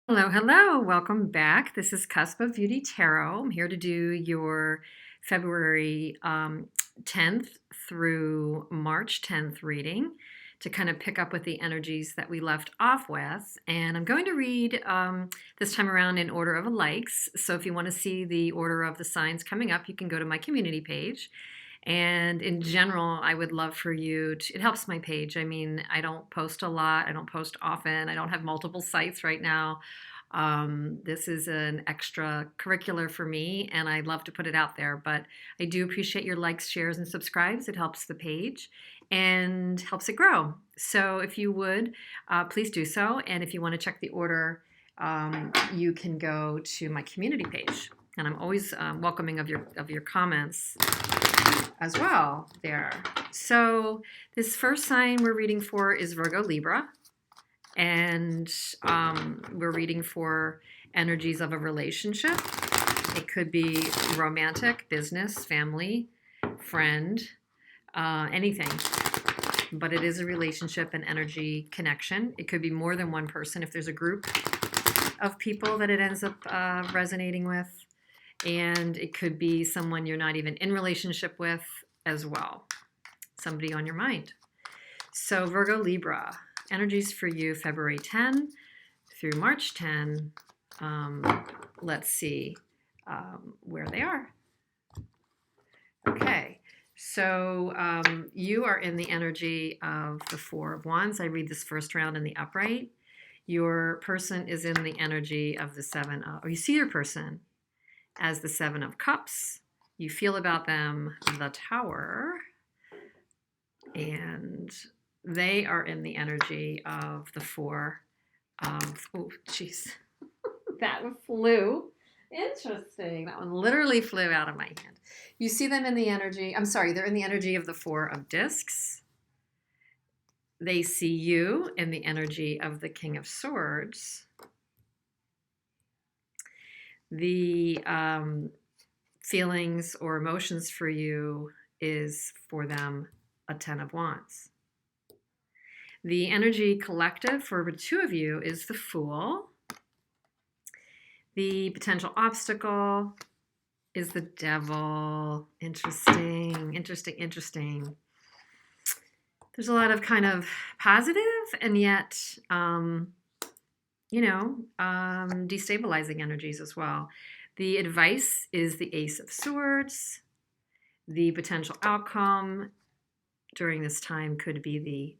Hello, hello. Welcome back. This is Cusp of Beauty Tarot. I'm here to do your February 10th through March 10th reading to kind of pick up with the energies that we left off with. And I'm going to read this time around in order of likes. So if you want to see the order of the signs coming up, you can go to my community page. And in general, I would love for you to, it helps my page. I mean, I don't post a lot, I don't post often, I don't have multiple sites right now. This is an extra curricular for me, and I'd love to put it out there. But I do appreciate your likes, shares, and subscribes. It helps the page and helps it grow. So if you would, please do so. And if you want to check the order, you can go to my community page. And I'm always welcoming of your comments as well there. So this first sign we're reading for is Virgo-Libra, and we're reading for energies of a relationship. It could be romantic, business, family, friend, anything. But it is a relationship and energy connection. It could be more than one person if there's a group of people that it ends up resonating with. And it could be someone you're not even in relationship with as well. Somebody on your mind. So Virgo Libra, energies for you February 10 through March 10. Let's see where they are. Okay, so you are in the energy of the Four of Wands. I read this first round in the upright. Your person is in the energy of the Seven of, or you see your person as the Seven of Cups. You feel about them the Tower, and they are in the energy of the Four of, oh, jeez, that one flew. Interesting. That one literally flew out of my hand. You see them in the energy, I'm sorry, they're in the energy of the Four of Discs. They see you in the energy of the King of Swords. The feelings or emotions for you is for them a Ten of Wands. The energy collective for the two of you is the Fool. The potential obstacle is the Devil. Interesting, interesting, interesting. There's a lot of kind of positive and yet, destabilizing energies as well. The advice is the Ace of Swords. The potential outcome during this time could be the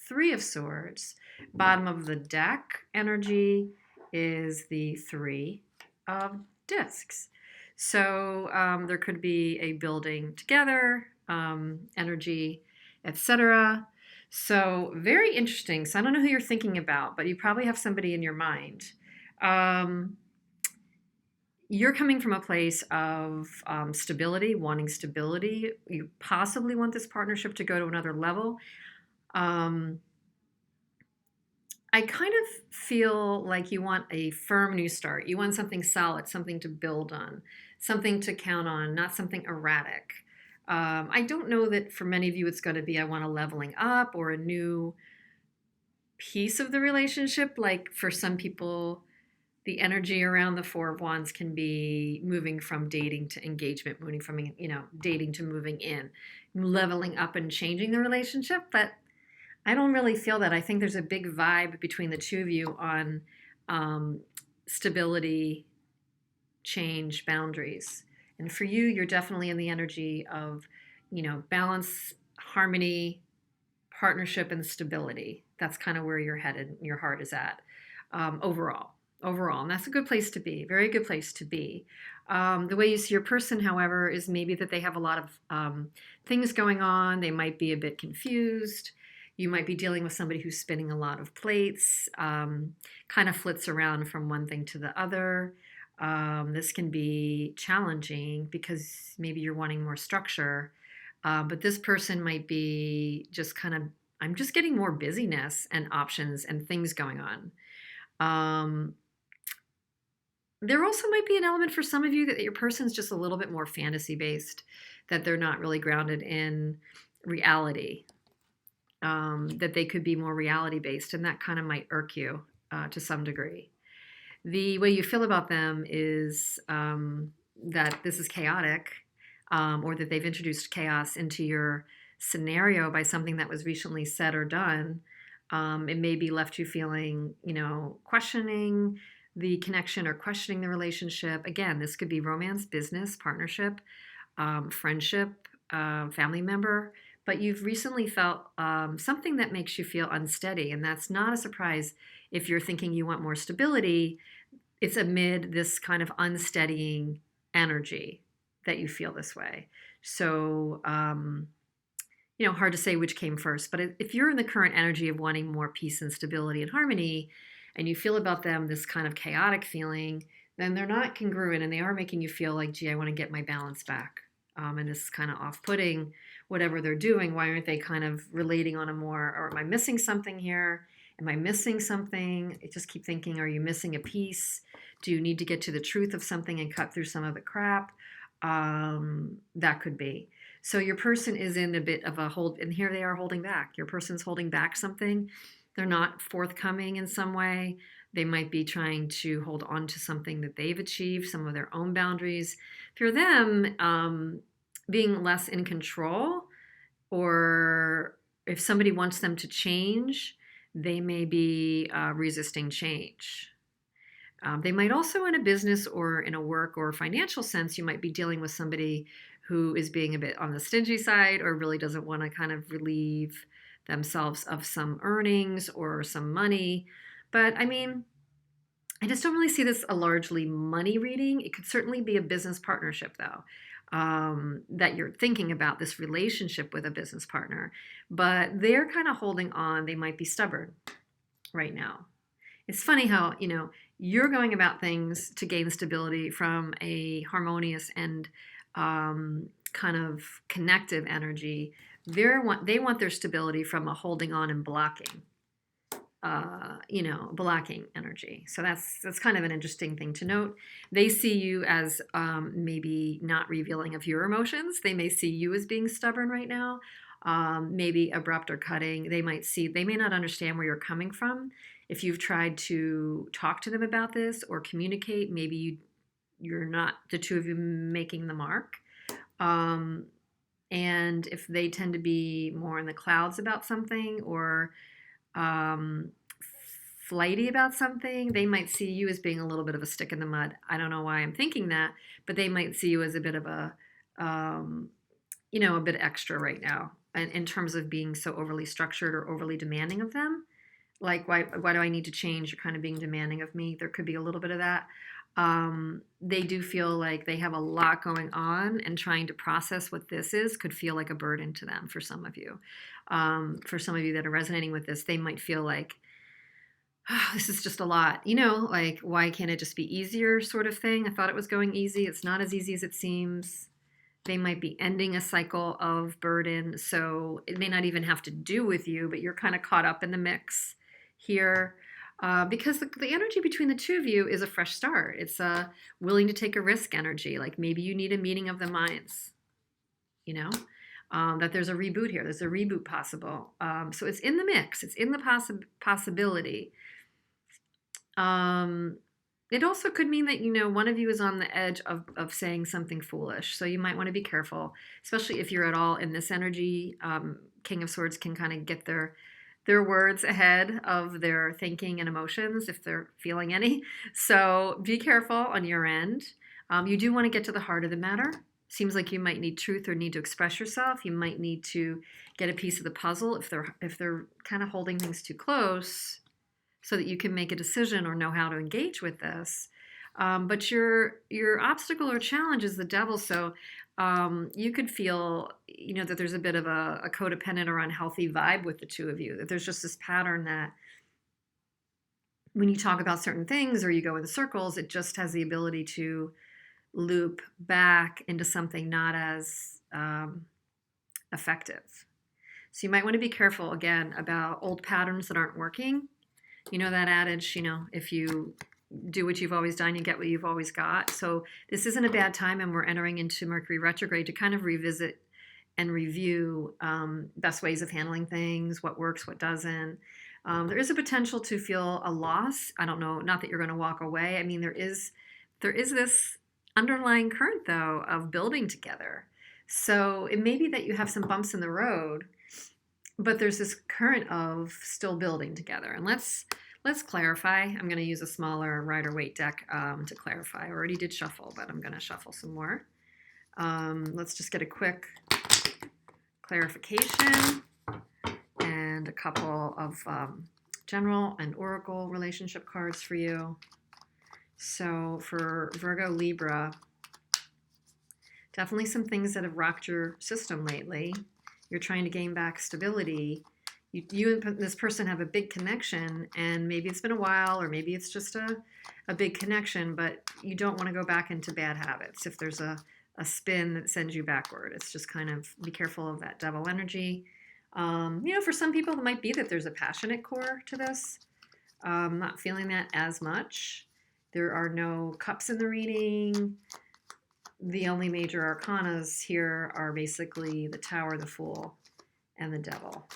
Three of Swords. Bottom of the deck energy is the Three of Discs. So there could be a building together, energy, etc. So very interesting. So I don't know who you're thinking about, but you probably have somebody in your mind. You're coming from a place of stability, wanting stability. You possibly want this partnership to go to another level. I kind of feel like you want a firm new start. You want something solid, something to build on, something to count on, not something erratic. I don't know that for many of you it's going to be I want a leveling up or a new piece of the relationship. Like for some people, the energy around the Four of Wands can be moving from dating to engagement, moving from, dating to moving in, leveling up and changing the relationship. But I don't really feel that. I think there's a big vibe between the two of you on stability, change, boundaries. And for you, you're definitely in the energy of, balance, harmony, partnership, and stability. That's kind of where you're headed, your heart is at overall. And that's a good place to be, very good place to be. The way you see your person, however, is maybe that they have a lot of things going on. They might be a bit confused. You might be dealing with somebody who's spinning a lot of plates, kind of flits around from one thing to the other. This can be challenging because maybe you're wanting more structure, but this person might be just kind of, I'm just getting more busyness and options and things going on. There also might be an element for some of you that your person's just a little bit more fantasy based, that they're not really grounded in reality. That they could be more reality based, and that kind of might irk you to some degree. The way you feel about them is that this is chaotic, or that they've introduced chaos into your scenario by something that was recently said or done. It maybe left you feeling, questioning the connection or questioning the relationship. Again, this could be romance, business, partnership, friendship, family member. But you've recently felt something that makes you feel unsteady. And that's not a surprise if you're thinking you want more stability. It's amid this kind of unsteadying energy that you feel this way. So, hard to say which came first, but if you're in the current energy of wanting more peace and stability and harmony, and you feel about them this kind of chaotic feeling, then they're not congruent and they are making you feel like, gee, I want to get my balance back. And this is kind of off putting whatever they're doing. Why aren't they kind of relating on a more, or am I missing something here? Am I missing something? I just keep thinking, are you missing a piece? Do you need to get to the truth of something and cut through some of the crap? That could be. So your person is in a bit of a hold, and here they are holding back. Your person's holding back something. They're not forthcoming in some way. They might be trying to hold on to something that they've achieved, some of their own boundaries. For them, being less in control, or if somebody wants them to change, they may be resisting change. They might also, in a business or in a work or financial sense, you might be dealing with somebody who is being a bit on the stingy side or really doesn't want to kind of relieve themselves of some earnings or some money. But I mean, I just don't really see this a largely money reading. It could certainly be a business partnership, though, that you're thinking about this relationship with a business partner. But they're kind of holding on. They might be stubborn right now. It's funny how, you're going about things to gain stability from a harmonious and kind of connective energy. They want their stability from a holding on and blocking, blocking energy. So that's kind of an interesting thing to note. They see you as maybe not revealing of your emotions. They may see you as being stubborn right now, maybe abrupt or cutting. They may not understand where you're coming from. If you've tried to talk to them about this or communicate, maybe you're not, the two of you, making the mark. And if they tend to be more in the clouds about something, or flighty about something, they might see you as being a little bit of a stick in the mud. I don't know why I'm thinking that, but they might see you as a bit of a bit extra right now, in terms of being so overly structured or overly demanding of them. Like, why do I need to change? You're kind of being demanding of me. There could be a little bit of that. They do feel like they have a lot going on, and trying to process what this is could feel like a burden to them for some of you. For some of you that are resonating with this, they might feel like, oh, this is just a lot. Like, why can't it just be easier, sort of thing? I thought it was going easy. It's not as easy as it seems. They might be ending a cycle of burden. So it may not even have to do with you, but you're kind of caught up in the mix here. Because the energy between the two of you is a fresh start. It's a willing to take a risk energy. Like, maybe you need a meeting of the minds, that there's a reboot here. There's a reboot possible. So it's in the mix. It's in the possibility. It also could mean that, one of you is on the edge of saying something foolish. So you might want to be careful, especially if you're at all in this energy. King of Swords can kind of get their words ahead of their thinking and emotions, if they're feeling any. So be careful on your end. You do want to get to the heart of the matter. Seems like you might need truth or need to express yourself. You might need to get a piece of the puzzle if they're kind of holding things too close, so that you can make a decision or know how to engage with this. But your obstacle or challenge is the devil. So you could feel, that there's a bit of a codependent or unhealthy vibe with the two of you. That there's just this pattern that when you talk about certain things or you go in circles, it just has the ability to loop back into something not as effective. So you might want to be careful, again, about old patterns that aren't working. That adage, if you do what you've always done, you get what you've always got. So this isn't a bad time, and we're entering into Mercury retrograde to kind of revisit and review best ways of handling things, what works, what doesn't. There is a potential to feel a loss. I don't know, not that you're going to walk away. I mean, there is this underlying current though of building together. So it may be that you have some bumps in the road, but there's this current of still building together. And let's clarify. I'm going to use a smaller Rider-Waite deck to clarify. I already did shuffle, but I'm going to shuffle some more. Let's just get a quick clarification and a couple of general and oracle relationship cards for you. So for Virgo-Libra, definitely some things that have rocked your system lately. You're trying to gain back stability. You and this person have a big connection, and maybe it's been a while, or maybe it's just a big connection, but you don't want to go back into bad habits. If there's a spin that sends you backward, it's just kind of be careful of that devil energy. For some people, it might be that there's a passionate core to this. Not feeling that as much. There are no cups in the reading. The only major arcanas here are basically the Tower, the Fool, and the Devil.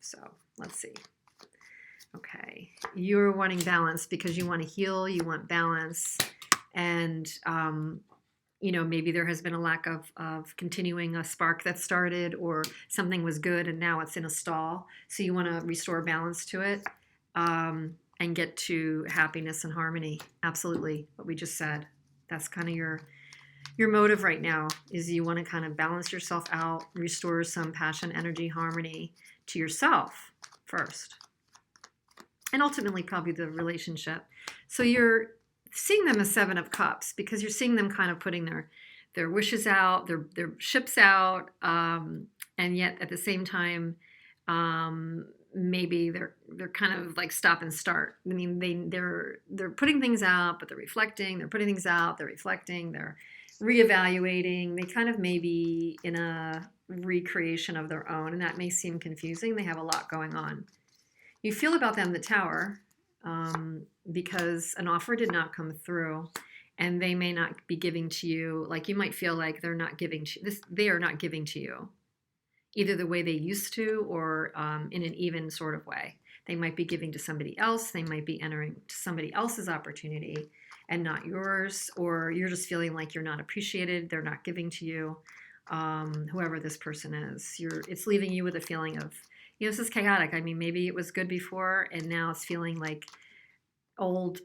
So let's see. Okay, you're wanting balance because you want to heal, you want balance, and maybe there has been a lack of continuing a spark that started, or something was good and now it's in a stall. So you want to restore balance to it and get to happiness and harmony. Absolutely, what we just said. That's kind of your motive right now, is you want to kind of balance yourself out, restore some passion, energy, harmony to yourself first, and ultimately probably the relationship. So you're seeing them as Seven of Cups because you're seeing them kind of putting their wishes out, their ships out, and yet at the same time, maybe they're kind of like stop and start. I mean, they're putting things out, but they're reflecting. They're putting things out. They're reflecting. They're reevaluating. They kind of may be in a recreation of their own, and that may seem confusing. They have a lot going on. You feel about them the Tower, because an offer did not come through, and they may not be giving to you. Like, you might feel like they're not giving to this. They are not giving to you, either the way they used to, or in an even sort of way. They might be giving to somebody else. They might be entering to somebody else's opportunity and not yours, or you're just feeling like you're not appreciated. They're not giving to you. Whoever this person is, it's leaving you with a feeling of, this is chaotic. I mean, maybe it was good before, and now it's feeling like old,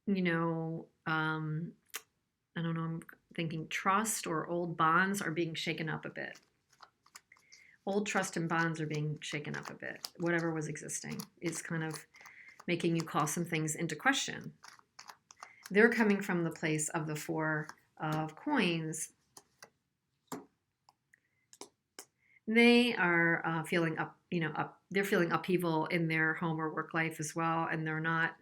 I don't know, I'm thinking trust or old bonds are being shaken up a bit. Old trust and bonds are being shaken up a bit. Whatever was existing is kind of making you call some things into question. They're coming from the place of the Four of Coins. They are feeling they're feeling upheaval in their home or work life as well, and they're not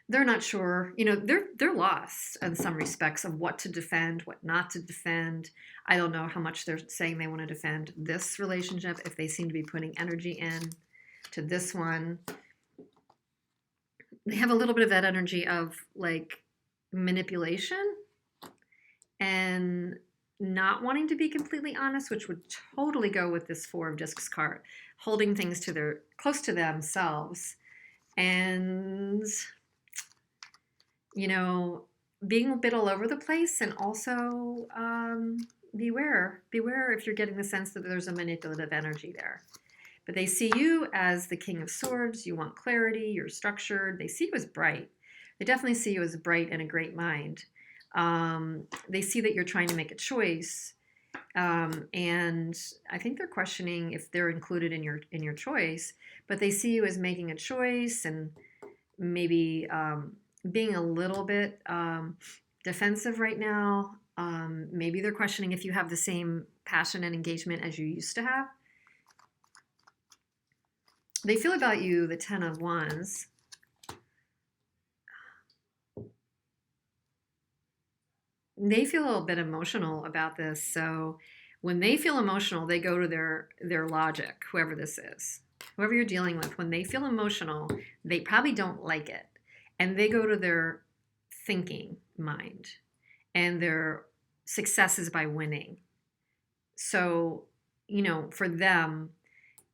they're not sure. They're lost in some respects of what to defend, what not to defend. I don't know how much they're saying they want to defend this relationship, if they seem to be putting energy in to this one. They have a little bit of that energy of like manipulation and not wanting to be completely honest, which would totally go with this Four of Discs card, holding things close to themselves, and being a bit all over the place. And also beware if you're getting the sense that there's a manipulative energy there. But they see you as the King of Swords. You want clarity. You're structured. They see you as bright. They definitely see you as bright and a great mind. They see that you're trying to make a choice, and I think they're questioning if they're included in your choice. But they see you as making a choice, and maybe being a little bit defensive right now. Maybe they're questioning if you have the same passion and engagement as you used to have. They feel about you the Ten of Wands. They feel a little bit emotional about this. So when they feel emotional, they go to their logic, whoever this is, whoever you're dealing with. When they feel emotional, they probably don't like it. And they go to their thinking mind, and their success is by winning. So, for them,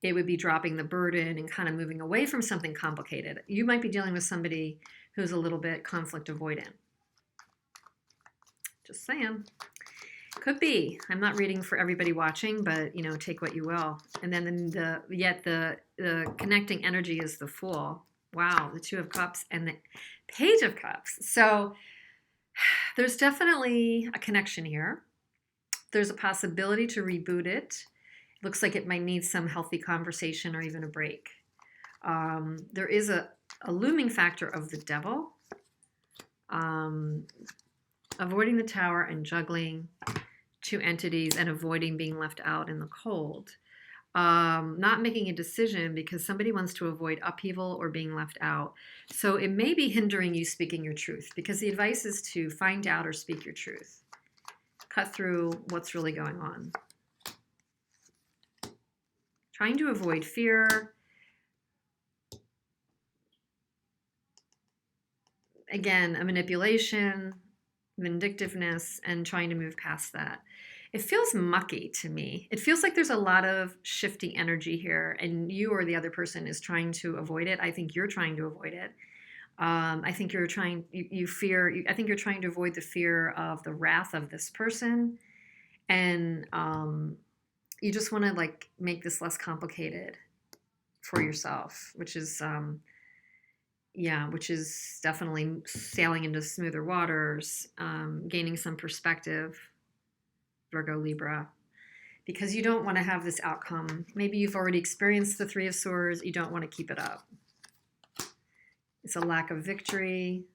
it would be dropping the burden and kind of moving away from something complicated. You might be dealing with somebody who's a little bit conflict avoidant. Just saying. Could be. I'm not reading for everybody watching, but take what you will. And then the connecting energy is the Fool. Wow, the Two of Cups and the Page of Cups. So there's definitely a connection here. There's a possibility to reboot it. Looks like it might need some healthy conversation or even a break. There is a looming factor of the Devil. Avoiding the Tower and juggling two entities and avoiding being left out in the cold. Not making a decision because somebody wants to avoid upheaval or being left out. So it may be hindering you speaking your truth, because the advice is to find out or speak your truth. Cut through what's really going on. Trying to avoid fear. Again, a manipulation, vindictiveness, and trying to move past that. It feels mucky to me. It feels like there's a lot of shifting energy here, and you or the other person is trying to avoid it. I think you're trying to avoid it. I think you're trying. I think you're trying to avoid the fear of the wrath of this person, and you just want to make this less complicated for yourself, which is definitely sailing into smoother waters, gaining some perspective, Virgo-Libra, because you don't want to have this outcome. Maybe you've already experienced the Three of Swords. You don't want to keep it up. It's a lack of victory,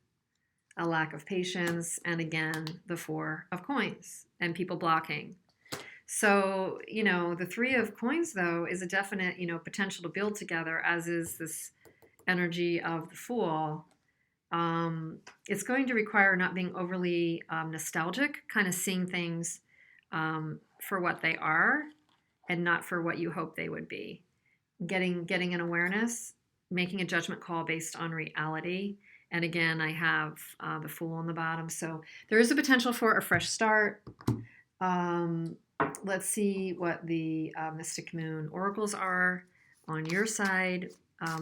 a lack of patience, and again, the Four of Coins and people blocking. So, the Three of Coins, though, is a definite, potential to build together, as is this energy of the Fool. It's going to require not being overly nostalgic, kind of seeing things for what they are and not for what you hope they would be. Getting an awareness, making a judgment call based on reality. And again, I have the Fool on the bottom. So there is a potential for a fresh start. Let's see what the Mystic Moon oracles are on your side.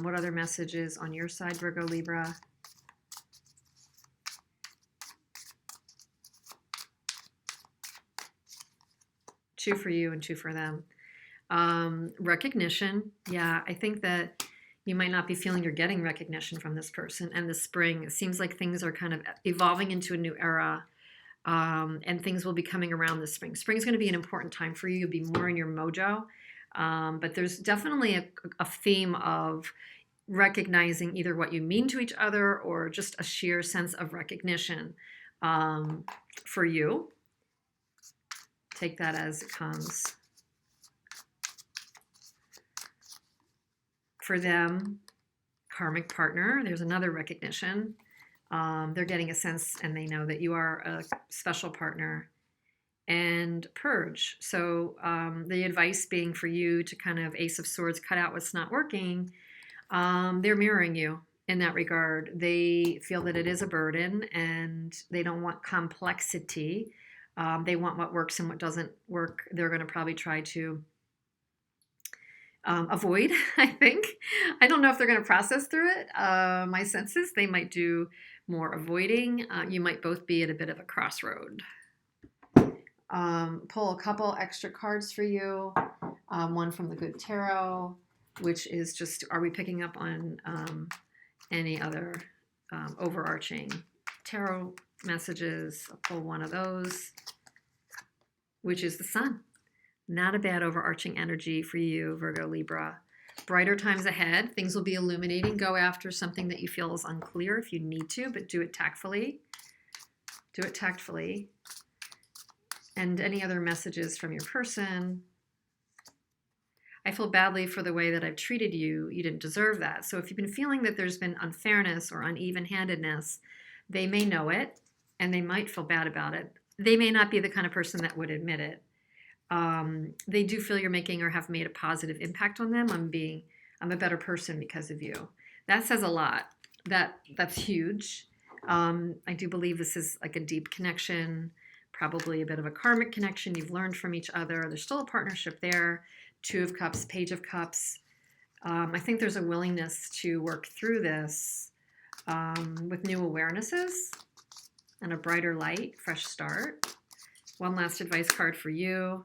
What other messages on your side, Virgo Libra? Two for you and two for them. Recognition. Yeah, I think that you might not be feeling you're getting recognition from this person. And the spring, it seems like things are kind of evolving into a new era. And things will be coming around this spring. Spring is going to be an important time for you. You'll be more in your mojo. But there's definitely a theme of recognizing either what you mean to each other or just a sheer sense of recognition for you. Take that as it comes. For them, karmic partner, there's another recognition. They're getting a sense and they know that you are a special partner. And purge. So the advice being for you to kind of Ace of Swords, cut out what's not working. They're mirroring you in that regard. They feel that it is a burden and they don't want complexity. They want what works and what doesn't work. They're going to probably try to avoid, I think. I don't know if they're going to process through it. My sense is they might do more avoiding. You might both be at a bit of a crossroad. Pull a couple extra cards for you. One from the Good Tarot, which is just, are we picking up on any other overarching tarot messages? I'll pull one of those, which is the Sun. Not a bad overarching energy for you, Virgo Libra. Brighter times ahead. Things will be illuminating. Go after something that you feel is unclear if you need to, but do it tactfully. Do it tactfully. And any other messages from your person. I feel badly for the way that I've treated you. You didn't deserve that. So if you've been feeling that there's been unfairness or uneven-handedness, they may know it and they might feel bad about it. They may not be the kind of person that would admit it. They do feel you're making or have made a positive impact on them. I'm a better person because of you. That says a lot. That's huge. I do believe this is like a deep connection. Probably a bit of a karmic connection. You've learned from each other. There's still a partnership there. Two of Cups, Page of Cups. I think there's a willingness to work through this with new awarenesses and a brighter light, fresh start. One last advice card for you.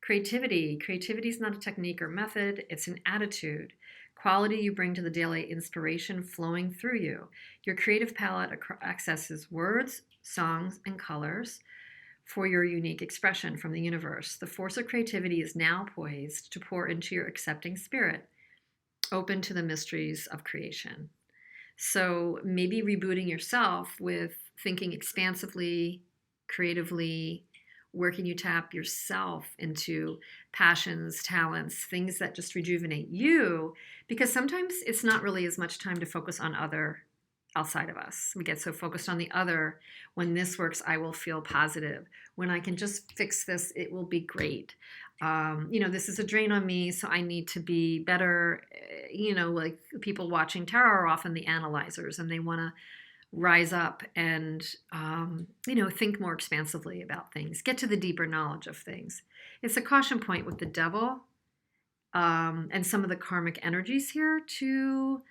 Creativity. Creativity is not a technique or method, it's an attitude. Quality you bring to the daily inspiration flowing through you. Your creative palette accesses words, songs, and colors for your unique expression from the universe. The force of creativity is now poised to pour into your accepting spirit, open to the mysteries of creation. So maybe rebooting yourself with thinking expansively, creatively. Where can you tap yourself into passions, talents, things that just rejuvenate you? Because sometimes it's not really as much time to focus on other outside of us. We get so focused on the other. When this works, I will feel positive. When I can just fix this, it will be great. This is a drain on me, so I need to be better. Like people watching tarot are often the analyzers, and they want to rise up and, think more expansively about things, get to the deeper knowledge of things. It's a caution point with the devil and some of the karmic energies here to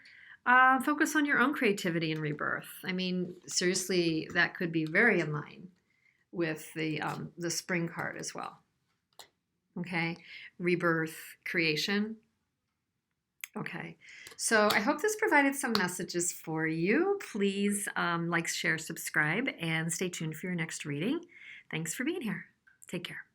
focus on your own creativity and rebirth. I mean, seriously, that could be very in line with the spring card as well. Okay, rebirth, creation. Okay, so I hope this provided some messages for you. Please like, share, subscribe, and stay tuned for your next reading. Thanks for being here. Take care.